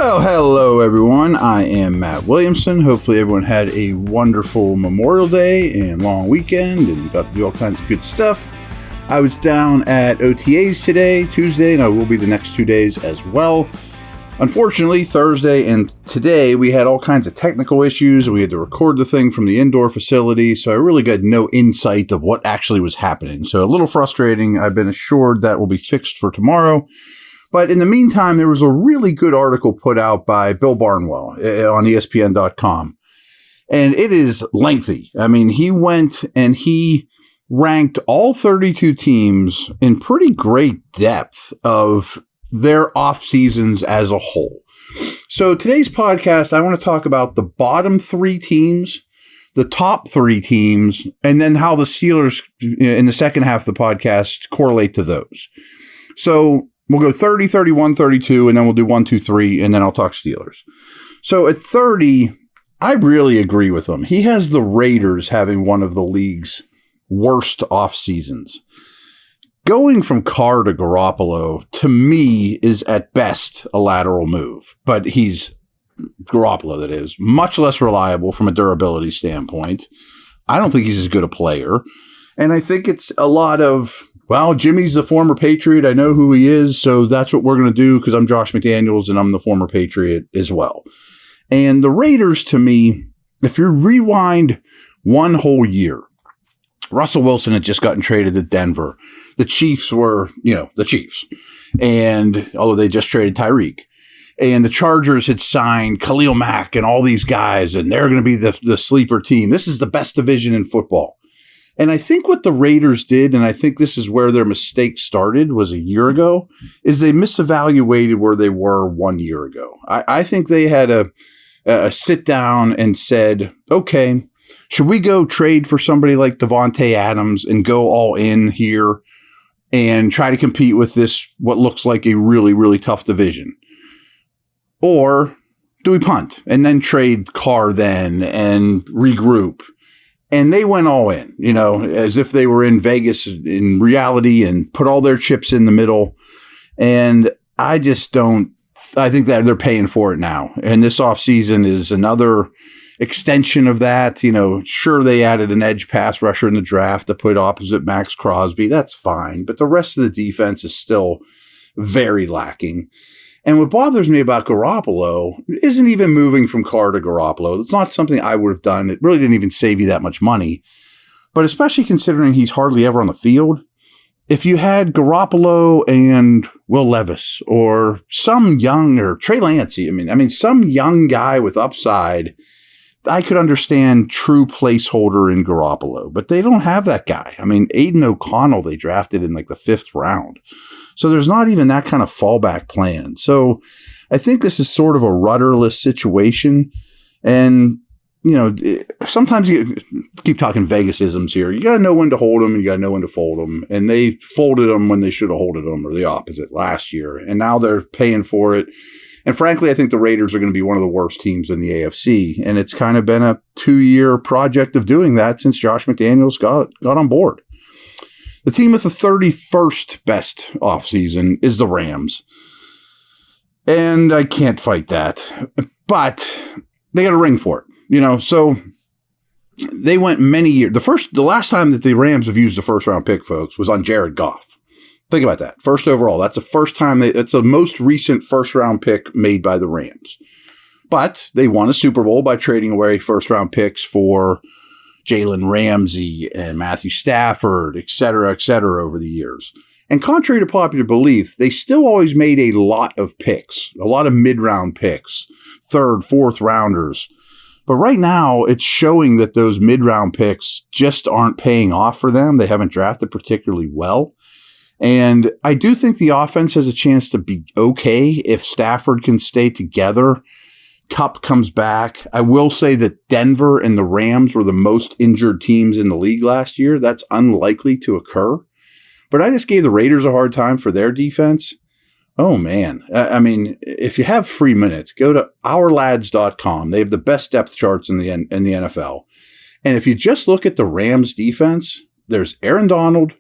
Well, hello everyone. I am Matt Williamson. Hopefully everyone had a wonderful Memorial Day and long weekend and got to do all kinds of good stuff. I was down at OTAs today, Tuesday, and I will be the next 2 days as well. Unfortunately, Thursday and today we had all kinds of technical issues. We had to record the thing from the indoor facility, so I really got no insight of what actually was happening. So a little frustrating. I've been assured that will be fixed for tomorrow. But in the meantime, there was a really good article put out by Bill Barnwell on ESPN.com. And it is lengthy. I mean, he went and he ranked all 32 teams in pretty great depth of their off seasons as a whole. So today's podcast, I want to talk about the bottom three teams, the top three teams, and then how the Steelers in the second half of the podcast correlate to those. So we'll go 30, 31, 32, and then we'll do 1, 2, 3, and then I'll talk Steelers. So at 30, I really agree with him. He has the Raiders having one of the league's worst off seasons. Going from Carr to Garoppolo, to me, is at best a lateral move. But he's, Garoppolo that is, much less reliable from a durability standpoint. I don't think he's as good a player. And I think it's a lot of, well, Jimmy's a former Patriot. I know who he is, so that's what we're going to do because I'm Josh McDaniels and I'm the former Patriot as well. And the Raiders, to me, if you rewind one whole year, Russell Wilson had just gotten traded to Denver. The Chiefs were, the Chiefs. And although they just traded Tyreek. And the Chargers had signed Khalil Mack and all these guys, and they're going to be the sleeper team. This is the best division in football. And I think what the Raiders did, and I think this is where their mistake started, was a year ago, is they misevaluated where they were 1 year ago. I think they had a sit down and said, okay, should we go trade for somebody like Devontae Adams and go all in here and try to compete with this, what looks like a really, really tough division? Or do we punt and then trade Carr then and regroup? And they went all in, as if they were in Vegas in reality and put all their chips in the middle. And I think that they're paying for it now. And this offseason is another extension of that. Sure, they added an edge pass rusher in the draft to put opposite Max Crosby. That's fine. But the rest of the defense is still very lacking. And what bothers me about Garoppolo isn't even moving from Carr to Garoppolo. It's not something I would have done. It really didn't even save you that much money. But especially considering he's hardly ever on the field, if you had Garoppolo and Will Levis or some young, or Trey Lance, some young guy with upside, I could understand true placeholder in Garoppolo. But they don't have that guy. Aiden O'Connell, they drafted in like the 5th round. So there's not even that kind of fallback plan. So I think this is sort of a rudderless situation. And, sometimes you keep talking Vegas-isms here. You got to know when to hold them and you got to know when to fold them. And they folded them when they should have holded them, or the opposite, last year. And now they're paying for it. And frankly, I think the Raiders are going to be one of the worst teams in the AFC. And it's kind of been a 2-year project of doing that since Josh McDaniels got on board. The team with the 31st best offseason is the Rams. And I can't fight that. But they got a ring for it, So they went many years. The last time that the Rams have used a first-round pick, folks, was on Jared Goff. Think about that. First overall. That's the first time it's the most recent first-round pick made by the Rams. But they won a Super Bowl by trading away first-round picks for Jalen Ramsey and Matthew Stafford, et cetera, over the years. And contrary to popular belief, they still always made a lot of picks, a lot of mid-round picks, 3rd, 4th rounders. But right now, it's showing that those mid-round picks just aren't paying off for them. They haven't drafted particularly well. And I do think the offense has a chance to be okay if Stafford can stay together. Kupp comes back. I will say that Denver and the Rams were the most injured teams in the league last year. That's unlikely to occur. But I just gave the Raiders a hard time for their defense. Oh, man. If you have free minutes, go to ourlads.com. They have the best depth charts in the NFL. And if you just look at the Rams defense, there's Aaron Donald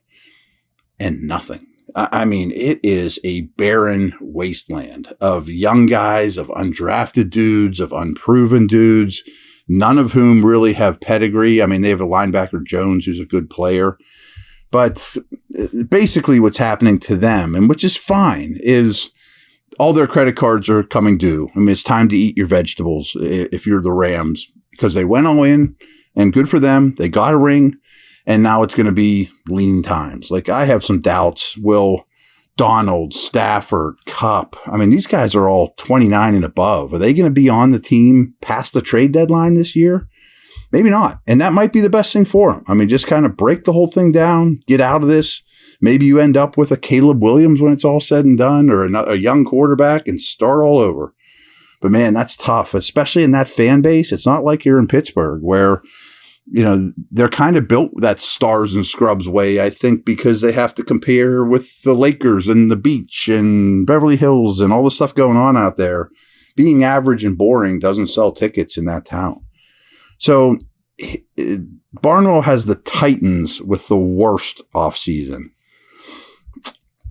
and nothing. I mean, it is a barren wasteland of young guys, of undrafted dudes, of unproven dudes, none of whom really have pedigree. I mean, they have a linebacker, Jones, who's a good player. But basically what's happening to them, and which is fine, is all their credit cards are coming due. I mean, it's time to eat your vegetables if you're the Rams, because they went all in, and good for them. They got a ring. And now it's going to be lean times. Like, I have some doubts. Will Donald, Stafford, Kupp, I mean, these guys are all 29 and above. Are they going to be on the team past the trade deadline this year? Maybe not. And that might be the best thing for them. I mean, just kind of break the whole thing down, get out of this. Maybe you end up with a Caleb Williams when it's all said and done, or a young quarterback, and start all over. But man, that's tough, especially in that fan base. It's not like you're in Pittsburgh where, you know, they're kind of built that stars and scrubs way, I think, because they have to compare with the Lakers and the beach and Beverly Hills and all the stuff going on out there. Being average and boring doesn't sell tickets in that town. So Barnwell has the Titans with the worst offseason.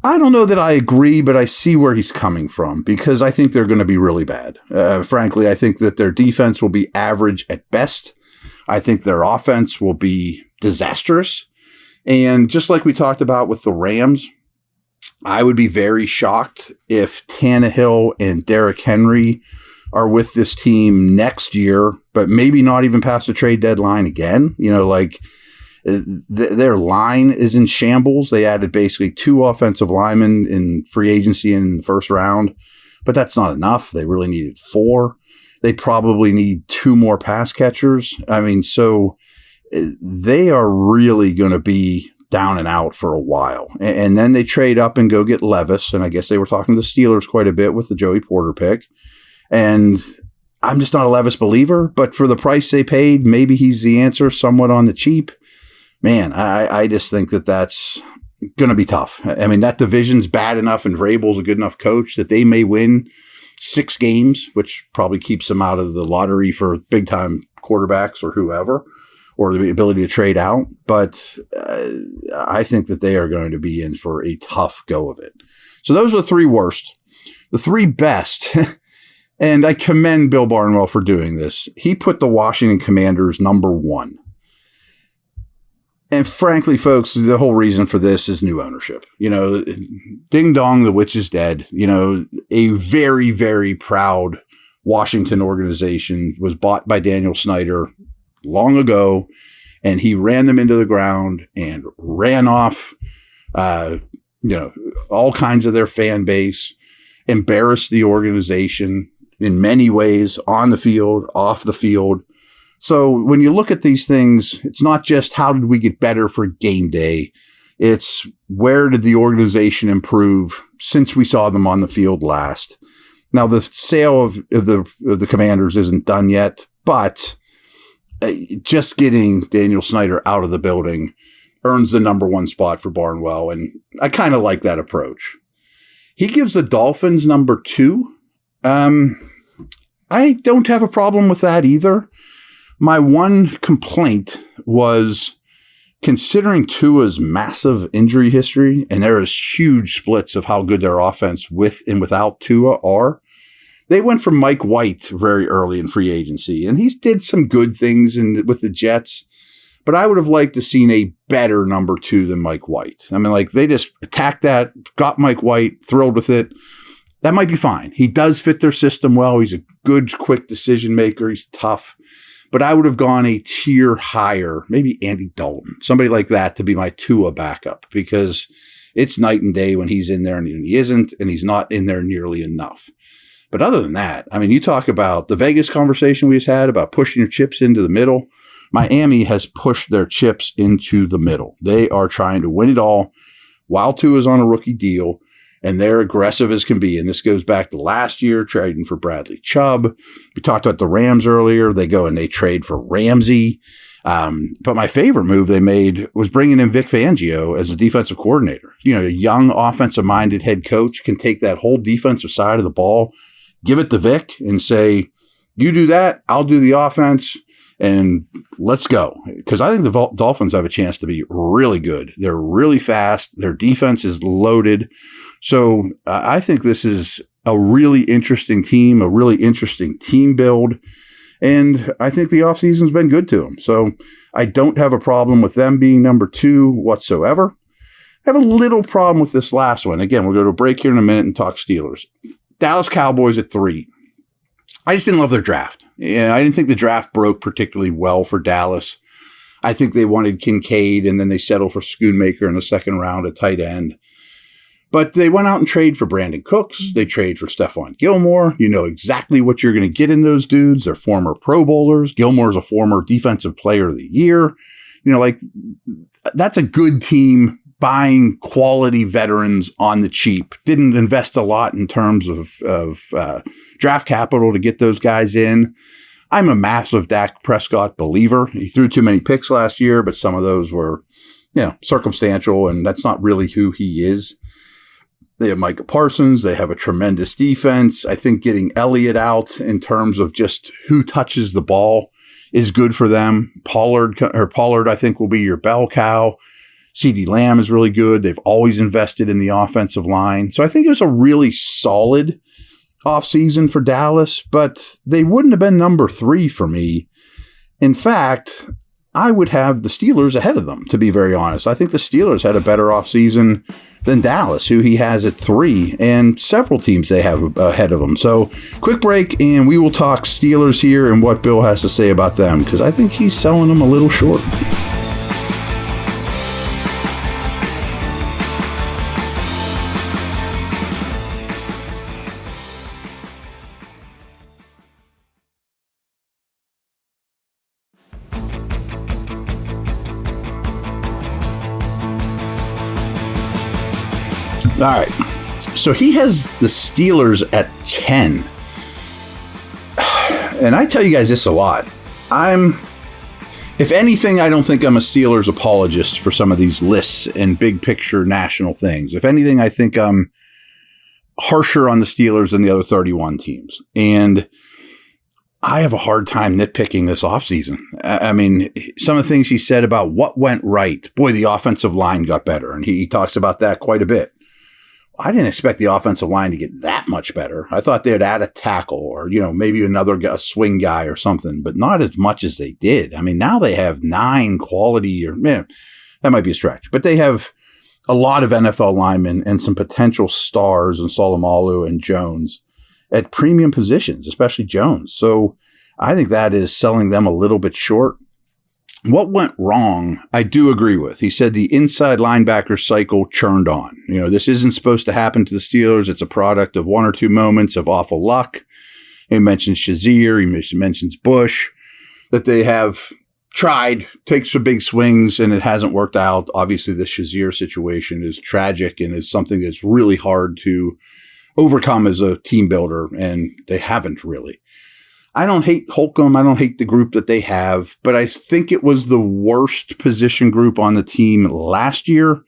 I don't know that I agree, but I see where he's coming from, because I think they're going to be really bad. Frankly, I think that their defense will be average at best. I think their offense will be disastrous. And just like we talked about with the Rams, I would be very shocked if Tannehill and Derrick Henry are with this team next year, but maybe not even past the trade deadline again. You know, like their line is in shambles. They added basically 2 offensive linemen in free agency in the first round, but that's not enough. They really needed 4. They probably need 2 more pass catchers. I mean, so they are really going to be down and out for a while. And then they trade up and go get Levis. And I guess they were talking to the Steelers quite a bit with the Joey Porter pick. And I'm just not a Levis believer, but for the price they paid, maybe he's the answer somewhat on the cheap. Man, I just think that that's going to be tough. I mean, that division's bad enough, and Vrabel's a good enough coach that they may win 6 games, which probably keeps them out of the lottery for big time quarterbacks or whoever, or the ability to trade out. But I think that they are going to be in for a tough go of it. So those are the 3 worst. The 3 best, and I commend Bill Barnwell for doing this. He put the Washington Commanders number 1. And frankly, folks, the whole reason for this is new ownership. You know, ding dong, the witch is dead. You know, a very, very proud Washington organization was bought by Daniel Snyder long ago, and he ran them into the ground and ran off, all kinds of their fan base, embarrassed the organization in many ways, on the field, off the field. So when you look at these things, it's not just how did we get better for game day. It's where did the organization improve since we saw them on the field last. Now, the sale of the Commanders isn't done yet, but just getting Daniel Snyder out of the building earns the number 1 spot for Barnwell, and I kind of like that approach. He gives the Dolphins number 2. I don't have a problem with that either. My one complaint was considering Tua's massive injury history, and there is huge splits of how good their offense with and without Tua are. They went for Mike White very early in free agency, and he did some good things with the Jets, but I would have liked to seen a better number 2 than Mike White. I mean, like, they just attacked that, got Mike White, thrilled with it. That might be fine. He does fit their system well. He's a good, quick decision maker. He's tough. But I would have gone a tier higher, maybe Andy Dalton, somebody like that, to be my Tua backup, because it's night and day when he's in there and he isn't, and he's not in there nearly enough. But other than that, I mean, you talk about the Vegas conversation we just had about pushing your chips into the middle. Miami has pushed their chips into the middle. They are trying to win it all while Tua's on a rookie deal. And they're aggressive as can be. And this goes back to last year, trading for Bradley Chubb. We talked about the Rams earlier. They go and they trade for Ramsey. But my favorite move they made was bringing in Vic Fangio as a defensive coordinator. You know, a young offensive-minded head coach can take that whole defensive side of the ball, give it to Vic, and say, you do that, I'll do the offense. and let's go. Because I think the Dolphins have a chance to be really good. They're really fast. Their defense is loaded. So I think this is a really interesting team, a really interesting team build. And I think the offseason's been good to them. So I don't have a problem with them being number 2 whatsoever. I have a little problem with this last one. Again, we'll go to a break here in a minute and talk Steelers. Dallas Cowboys at 3. I just didn't love their draft. Yeah, I didn't think the draft broke particularly well for Dallas. I think they wanted Kincaid, and then they settled for Schoonmaker in the second round at tight end. But they went out and traded for Brandon Cooks. They traded for Stephon Gilmore. You know exactly what you're going to get in those dudes. They're former Pro Bowlers. Gilmore's a former Defensive Player of the Year. You know, like, that's a good team buying quality veterans on the cheap. Didn't invest a lot in terms of draft capital to get those guys in. I'm a massive Dak Prescott believer. He threw too many picks last year, but some of those were, circumstantial, and that's not really who he is. They have Micah Parsons. They have a tremendous defense. I think getting Elliott out in terms of just who touches the ball is good for them. Pollard, I think, will be your bell cow. CeeDee Lamb is really good. They've always invested in the offensive line. So I think it was a really solid offseason for Dallas, but they wouldn't have been number 3 for me. In fact, I would have the Steelers ahead of them, to be very honest. I think the Steelers had a better offseason than Dallas, who he has at 3, and several teams they have ahead of them. So quick break, and we will talk Steelers here and what Bill has to say about them, because I think he's selling them a little short. All right, so he has the Steelers at 10. And I tell you guys this a lot. If anything, I don't think I'm a Steelers apologist for some of these lists and big picture national things. If anything, I think I'm harsher on the Steelers than the other 31 teams. And I have a hard time nitpicking this offseason. I mean, some of the things he said about what went right. Boy, the offensive line got better. And he talks about that quite a bit. I didn't expect the offensive line to get that much better. I thought they'd add a tackle or, maybe a swing guy or something, but not as much as they did. I mean, now they have 9 quality, that might be a stretch, but they have a lot of NFL linemen and some potential stars in Solomalu and Jones at premium positions, especially Jones. So I think that is selling them a little bit short. What went wrong, I do agree with. He said the inside linebacker cycle churned on. This isn't supposed to happen to the Steelers. It's a product of 1 or 2 moments of awful luck. He mentions Shazier. He mentions Bush, that they have tried, take some big swings, and it hasn't worked out. Obviously, the Shazier situation is tragic and is something that's really hard to overcome as a team builder, and they haven't really. I don't hate Holcomb. I don't hate the group that they have, but I think it was the worst position group on the team last year,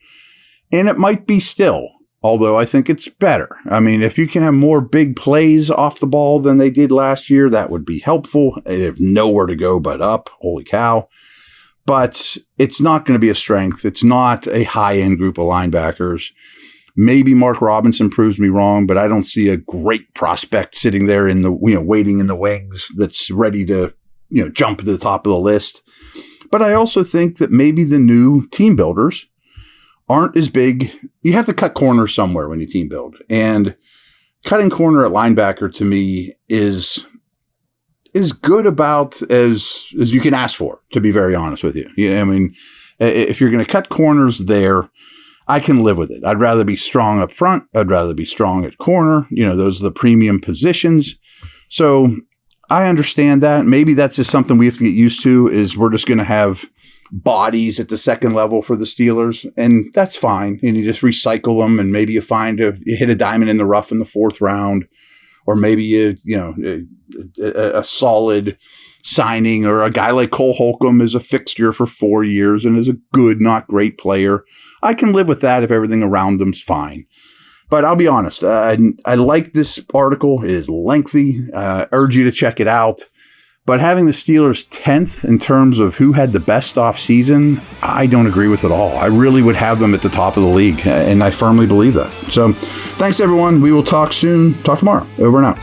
and it might be still, although I think it's better. I mean, if you can have more big plays off the ball than they did last year, that would be helpful. They have nowhere to go but up. Holy cow. But it's not going to be a strength. It's not a high-end group of linebackers. Maybe Mark Robinson proves me wrong, but I don't see a great prospect sitting there in the, waiting in the wings that's ready to, jump to the top of the list. But I also think that maybe the new team builders aren't as big. You have to cut corners somewhere when you team build. And cutting corner at linebacker to me is good about as you can ask for, to be very honest with you. If you're going to cut corners there, I can live with it. I'd rather be strong up front. I'd rather be strong at corner. Those are the premium positions. So I understand that. Maybe that's just something we have to get used to, is we're just going to have bodies at the second level for the Steelers, and that's fine. And you just recycle them, and maybe you hit a diamond in the rough in the 4th round, or maybe a solid signing, or a guy like Cole Holcomb is a fixture for 4 years and is a good, not great player. I can live with that if everything around them's fine. But I'll be honest, I like this article. It is lengthy. Urge you to check it out. But having the Steelers 10th in terms of who had the best offseason, I don't agree with at all. I really would have them at the top of the league, and I firmly believe that. So thanks, everyone. We will talk soon. Talk tomorrow. Over and out.